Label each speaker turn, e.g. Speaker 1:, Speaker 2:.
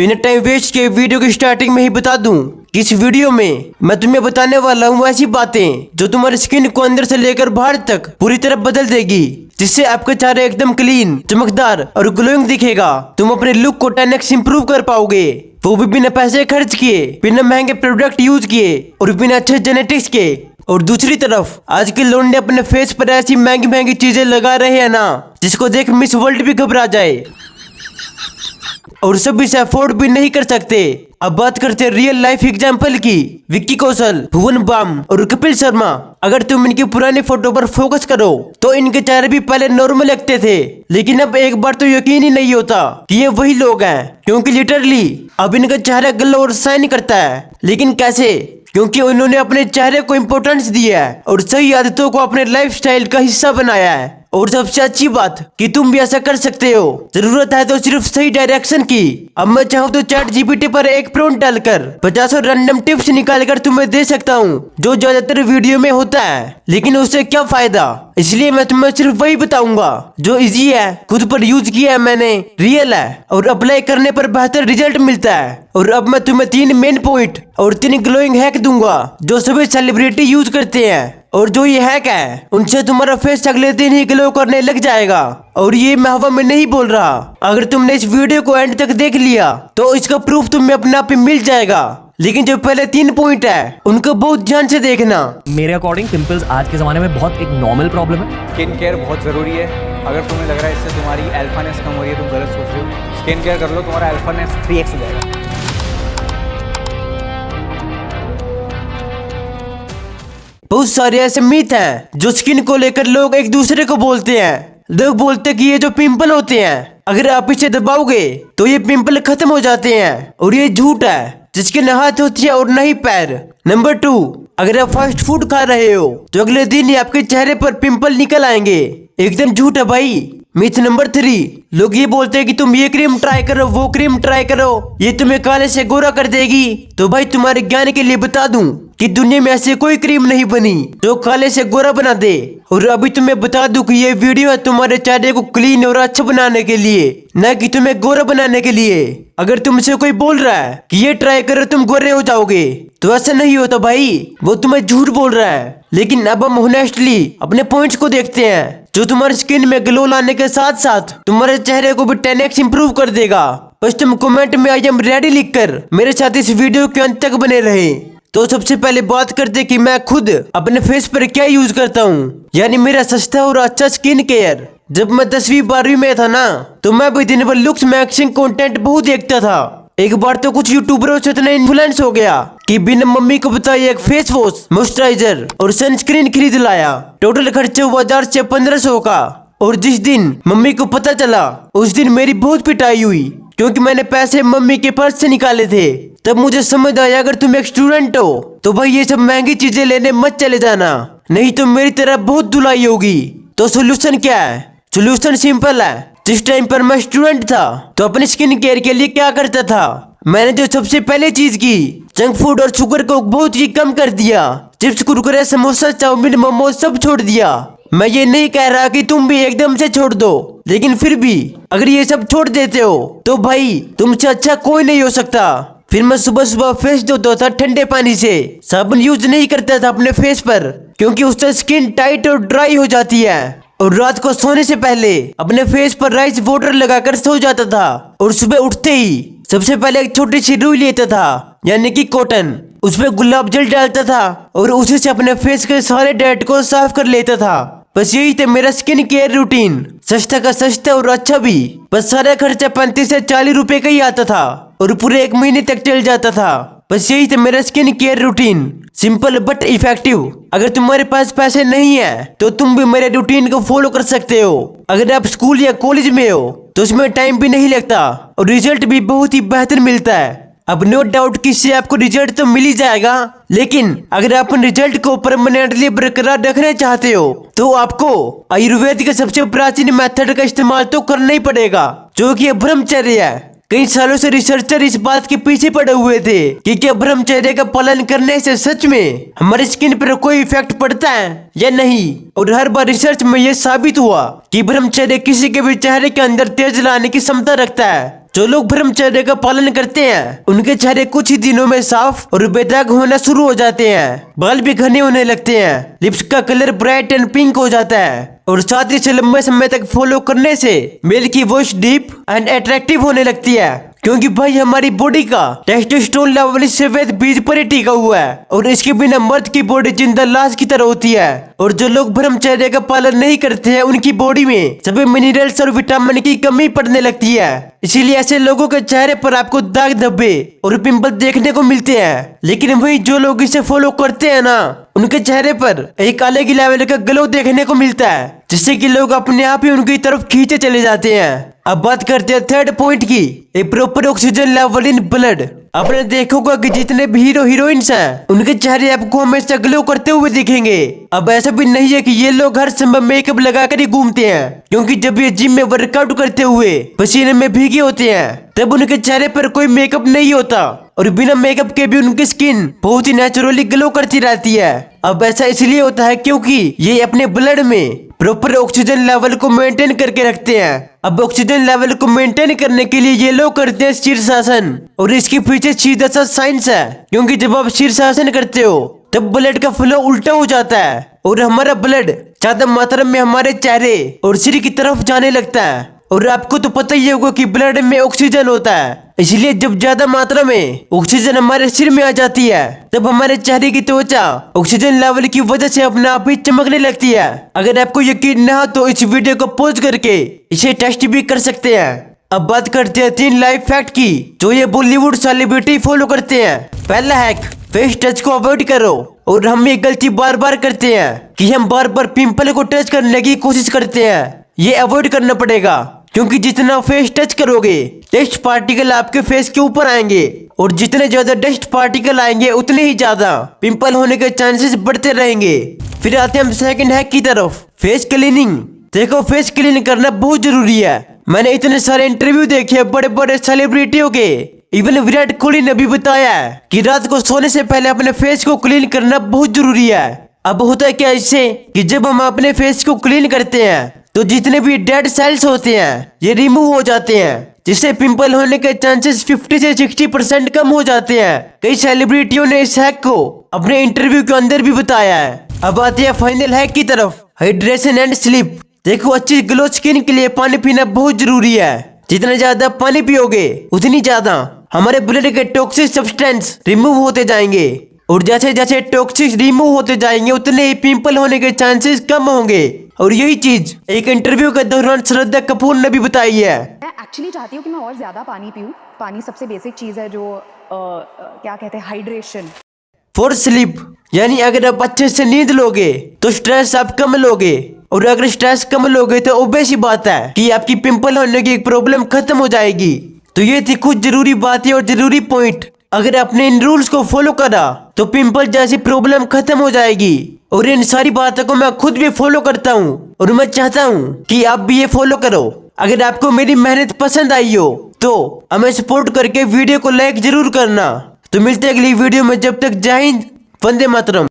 Speaker 1: बिना time waste के video की स्टार्टिंग में ही बता दूं कि इस वीडियो में मैं तुम्हें बताने वाला हूँ ऐसी बातें जो तुम्हारी स्किन को अंदर से लेकर बाहर तक पूरी तरह बदल देगी, जिससे आपका चेहरा एकदम क्लीन, चमकदार और ग्लोइंग दिखेगा। तुम अपने लुक को 10x इंप्रूव कर पाओगे, वो भी बिना पैसे खर्च किए, बिना महंगे प्रोडक्ट यूज किए और बिना अच्छे जेनेटिक्स के। और दूसरी तरफ आज के लोग अपने फेस पर ऐसी महंगी महंगी चीजें लगा रहे हैं ना, जिसको देख मिस वर्ल्ड भी घबरा जाए और सब इसे अफोर्ड भी नहीं कर सकते। अब बात करते हैं रियल लाइफ एग्जाम्पल की। विक्की कौशल, भुवन बाम और कपिल शर्मा। अगर तुम इनकी पुरानी फोटो पर फोकस करो तो इनके चेहरे भी पहले नॉर्मल लगते थे, लेकिन अब एक बार तो यकीन ही नहीं होता कि ये वही लोग हैं, क्योंकि लिटरली अब इनका चेहरा ग्लो और शाइन करता है। लेकिन कैसे? क्योंकि उन्होंने अपने चेहरे को इम्पोर्टेंस दिया है और सही आदतों को अपने लाइफस्टाइल का हिस्सा बनाया है। और सबसे अच्छी बात कि तुम भी ऐसा कर सकते हो, जरूरत है तो सिर्फ सही डायरेक्शन की। अब मैं चाहूँ तो चैट जीपीटी पर एक प्रॉम्प्ट डालकर 50 रैंडम टिप्स निकाल कर तुम्हें दे सकता हूँ, जो ज्यादातर वीडियो में होता है। लेकिन उससे क्या फायदा? इसलिए मैं तुम्हें सिर्फ वही बताऊंगा जो इजी है, खुद पर यूज किया है मैंने, रियल है और अप्लाई करने पर बेहतर रिजल्ट मिलता है। और अब मैं तुम्हें 3 मेन पॉइंट और 3 ग्लोइंग हैक दूंगा जो सभी सेलिब्रिटी यूज करते हैं। और जो ये हैक है उनसे तुम्हारा फेस अगले दिन ही ग्लो करने लग जाएगा। और ये मैं हवा में नहीं बोल रहा। अगर तुमने इस वीडियो को एंड तक देख लिया तो इसका प्रूफ तुम्हें अपने आप ही मिल जाएगा। लेकिन जो पहले 3 पॉइंट है उनको बहुत ध्यान से देखना।
Speaker 2: मेरे अकॉर्डिंग पिंपल्स आज के ज़माने में बहुत एक नॉर्मल प्रॉब्लम है।
Speaker 3: स्किन केयर बहुत ज़रूरी है। अगर तुम्हें लग रहा है इससे तुम्हारी अल्फानेस कम हो रही है, तुम गलत सोच रहे हो। स्किन केयर कर लो, तुम्हारा अल्फानेस 3x हो जाएगा।
Speaker 1: बहुत सारे ऐसे मिथ हैं जो स्किन को लेकर लोग एक दूसरे को बोलते हैं। लोग बोलते हैं कि ये जो पिंपल होते हैं अगर आप इसे दबाओगे तो ये पिंपल खत्म हो जाते हैं, और ये झूठ है। जिसके न हाथ होती है और न ही पैर। नंबर 2, अगर आप फास्ट फूड खा रहे हो तो अगले दिन ही आपके चेहरे पर पिंपल निकल आएंगे। एकदम झूठ है भाई। मिथ नंबर 3, लोग ये बोलते हैं कि तुम ये क्रीम ट्राई करो, वो क्रीम ट्राई करो, ये तुम्हें काले से गोरा कर देगी। तो भाई तुम्हारे ज्ञान के लिए बता दूं कि दुनिया में ऐसी कोई क्रीम नहीं बनी जो काले से गोरा बना दे। और अभी तुम्हें बता दूं कि ये वीडियो है तुम्हारे चेहरे को क्लीन और अच्छा बनाने के लिए, न कि तुम्हें गोरा बनाने के लिए। अगर तुमसे कोई बोल रहा है कि ये ट्राई करो तुम गोरे हो जाओगे, तो ऐसा नहीं होता भाई, वो तुम्हें झूठ बोल रहा है। लेकिन अब हम ऑनेस्टली अपने पॉइंट्स को देखते हैं जो तुम्हारी स्किन में ग्लो लाने के साथ साथ तुम्हारे चेहरे को भी 10x इंप्रूव कर देगा। बस तुम कमेंट में आई एम रेडी लिखकर मेरे साथ इस वीडियो के अंत तक बने रहे। तो सबसे पहले बात करते कि मैं खुद अपने फेस पर क्या यूज करता हूँ, यानी मेरा सस्ता और अच्छा स्किन केयर। जब मैं 10वीं 12वीं में था ना, तो मैं भी दिन भर लुक्स मैक्सिंग कंटेंट बहुत देखता था। एक बार तो कुछ यूट्यूबरों से इतना इन्फ्लुएंस हो गया कि बिना मम्मी को बताए एक फेस वॉश, मॉइस्चराइजर और सनस्क्रीन खरीद लाया। टोटल खर्चा हुआ 1000 से 1500 का। और जिस दिन मम्मी को पता चला उस दिन मेरी बहुत पिटाई हुई, क्योंकि मैंने पैसे मम्मी के पर्स से निकाले थे। तब मुझे समझ आया अगर तुम एक स्टूडेंट हो तो भाई ये सब महंगी चीजें लेने मत चले जाना, नहीं तो मेरी तरह बहुत धुलाई होगी। तो सोल्यूशन क्या है? सोल्यूशन सिंपल है। जिस टाइम पर मैं स्टूडेंट था तो अपने स्किन केयर के लिए क्या करता था, मैंने जो सबसे पहले चीज की, जंक फूड और शुगर को बहुत ही कम कर दिया। चिप्स, कुरकुरे, समोसा, चाउमीन, मोमोज सब छोड़ दिया। मैं ये नहीं कह रहा कि तुम भी एकदम से छोड़ दो, लेकिन फिर भी अगर ये सब छोड़ देते हो तो भाई तुमसे अच्छा कोई नहीं हो सकता। फिर मैं सुबह सुबह फेस धोता था ठंडे पानी से। साबुन यूज नहीं करता था अपने फेस पर, क्योंकि उससे स्किन टाइट और ड्राई हो जाती है। और रात को सोने से पहले अपने फेस पर राइस वाटर लगाकर सो जाता था। और सुबह उठते ही सबसे पहले एक छोटी सी रुई लेता था, यानी कि कॉटन, उसमें गुलाब जल डालता था और उसी से अपने फेस के सारे डर्ट को साफ कर लेता था। बस यही था मेरा स्किन केयर रूटीन। सस्ता का सस्ता और अच्छा भी। बस सारा खर्चा 35 से 40 रुपए का ही आता था और पूरे 1 महीने तक चल जाता था। बस यही था मेरा skin care routine, simple but effective. अगर तुम्हारे पास पैसे नहीं है तो तुम भी मेरे रूटीन को फॉलो कर सकते हो। अगर आप स्कूल या कॉलेज में हो तो उसमें टाइम भी नहीं लगता और रिजल्ट भी बहुत ही बेहतर मिलता है। अब नो डाउट कि इससे आपको रिजल्ट तो मिल ही जाएगा, लेकिन अगर आप उन रिजल्ट को परमानेंटली बरकरार रखना चाहते हो तो आपको आयुर्वेद के सबसे प्राचीन मेथड का इस्तेमाल तो करना ही पड़ेगा, जो कि ब्रह्मचर्य है। कई सालों से रिसर्चर इस बात के पीछे पड़े हुए थे कि क्या ब्रह्मचर्य का पालन करने से सच में हमारी स्किन पर कोई इफेक्ट पड़ता है या नहीं। और हर बार रिसर्च में यह साबित हुआ कि ब्रह्मचर्य किसी के भी चेहरे के अंदर तेज लाने की क्षमता रखता है। जो लोग ब्रह्मचर्य का पालन करते हैं उनके चेहरे कुछ ही दिनों में साफ और बेदाग होना शुरू हो जाते हैं, बाल भी घने होने लगते हैं, लिप्स का कलर ब्राइट एंड पिंक हो जाता है और साथ ही इसे लंबे समय तक फॉलो करने से मेल की वॉइस डीप एंड अट्रैक्टिव होने लगती है, क्योंकि भाई हमारी बॉडी का टेस्टोस्टेरोन लेवल इससे वैध बीज पर ही टिका हुआ है और इसके बिना मर्द की बॉडी जिंदा लाश की तरह होती है। और जो लोग ब्रह्मचर्य का पालन नहीं करते हैं उनकी बॉडी में सभी मिनरल्स और विटामिन की कमी पड़ने लगती है, इसीलिए ऐसे लोगों के चेहरे पर आपको दाग धब्बे और पिंपल देखने को मिलते हैं। लेकिन वही जो लोग इसे फॉलो करते हैं ना उनके चेहरे पर एक अलग ही लेवल का ग्लो देखने को मिलता है, जिससे कि लोग अपने आप ही उनकी तरफ खींचे चले जाते हैं। अब बात करते हैं थर्ड पॉइंट की, a proper oxygen level in blood. आपने देखा होगा कि जितने भी हीरो हीरोइंस हैं उनके चेहरे आपको हमेशा ग्लो करते हुए दिखेंगे। अब ऐसा भी नहीं है कि ये लोग हर समय मेकअप लगाकर ही घूमते हैं, क्योंकि जब ये जिम में वर्कआउट करते हुए पसीने में भीगे होते हैं तब उनके चेहरे पर कोई मेकअप नहीं होता और बिना मेकअप के भी उनकी स्किन बहुत ही नेचुरली ग्लो करती रहती है। अब ऐसा इसलिए होता है क्योंकि ये अपने ब्लड में प्रॉपर ऑक्सीजन लेवल को मेंटेन करके रखते हैं। अब ऑक्सीजन लेवल को मेंटेन करने के लिए ये लोग करते हैं शीर्षासन, और इसके पीछे सीधा सा साइंस है, क्योंकि जब आप शीर्षासन करते हो तब ब्लड का फ्लो उल्टा हो जाता है और हमारा ब्लड ज्यादा मात्रा में हमारे चेहरे और सिर की तरफ जाने लगता है। और आपको तो पता ही होगा कि ब्लड में ऑक्सीजन होता है, इसलिए जब ज्यादा मात्रा में ऑक्सीजन हमारे सिर में आ जाती है तब हमारे चेहरे की त्वचा ऑक्सीजन लेवल की वजह से अपने आप ही चमकने लगती है। अगर आपको यकीन न हो तो इस वीडियो को पॉज करके इसे टेस्ट भी कर सकते हैं। अब बात करते हैं 3 लाइफ फैक्ट की जो ये बॉलीवुड सेलिब्रिटी फॉलो करते हैं। पहला हैक, फेस टच को अवॉइड करो। और हम ये गलती बार बार करते हैं कि हम बार बार पिंपल को टच करने की कोशिश करते हैं। ये अवॉइड करना पड़ेगा, क्योंकि जितना फेस टच करोगे डस्ट पार्टिकल आपके फेस के ऊपर आएंगे और जितने ज्यादा डस्ट पार्टिकल आएंगे उतने ही ज्यादा पिंपल होने के चांसेस बढ़ते रहेंगे। फिर आते हैं हम सेकंड हैक की तरफ, फेस क्लीनिंग। देखो, फेस क्लीन करना बहुत जरूरी है। मैंने इतने सारे इंटरव्यू देखे बड़े बड़े सेलिब्रिटियों के, इवन विराट कोहली ने भी बताया है कि रात को सोने से पहले अपने फेस को क्लीन करना बहुत जरूरी है। अब होता है क्या इससे कि जब हम अपने फेस को क्लीन करते हैं तो जितने भी डेड सेल्स होते हैं ये रिमूव हो जाते हैं, जिससे पिंपल होने के चांसेस 50 से 60% कम हो जाते हैं। कई सेलिब्रिटियों ने इस हैक को अपने इंटरव्यू के अंदर भी बताया है। अब आते हैं फाइनल हैक की तरफ, हाइड्रेशन एंड स्लीप। देखो, अच्छी ग्लो स्किन के लिए पानी पीना बहुत जरूरी है। जितना ज्यादा पानी पियोगे उतनी ज्यादा हमारे ब्लड के टॉक्सिक सब्सटेंस रिमूव होते जाएंगे, और जैसे जैसे टॉक्सिक रिमूव होते जाएंगे उतने ही पिंपल होने के चांसेस कम होंगे। और यही चीज एक इंटरव्यू के दौरान श्रद्धा कपूर ने भी बताई है।
Speaker 4: मैं एक्चुअली चाहती हूँ कि मैं और ज़्यादा पानी पीऊँ। पानी सबसे बेसिक चीज़ है जो क्या कहते हैं, हाइड्रेशन।
Speaker 1: फॉर स्लीप, यानी अगर आप अच्छे से नींद लोगे तो स्ट्रेस आप कम लोगे, और अगर स्ट्रेस कम लोगे तो ऑब्वियस ही बात है कि आपकी पिंपल होने की प्रॉब्लम खत्म हो जाएगी। तो ये थी कुछ जरूरी बातें और जरूरी पॉइंट। अगर आपने इन रूल्स को फॉलो करा तो पिंपल जैसी प्रॉब्लम खत्म हो जाएगी। और इन सारी बातों को मैं खुद भी फॉलो करता हूँ और मैं चाहता हूँ कि आप भी ये फॉलो करो। अगर आपको मेरी मेहनत पसंद आई हो तो हमें सपोर्ट करके वीडियो को लाइक जरूर करना। तो मिलते हैं अगली वीडियो में, जब तक जय हिंद, वंदे मातरम।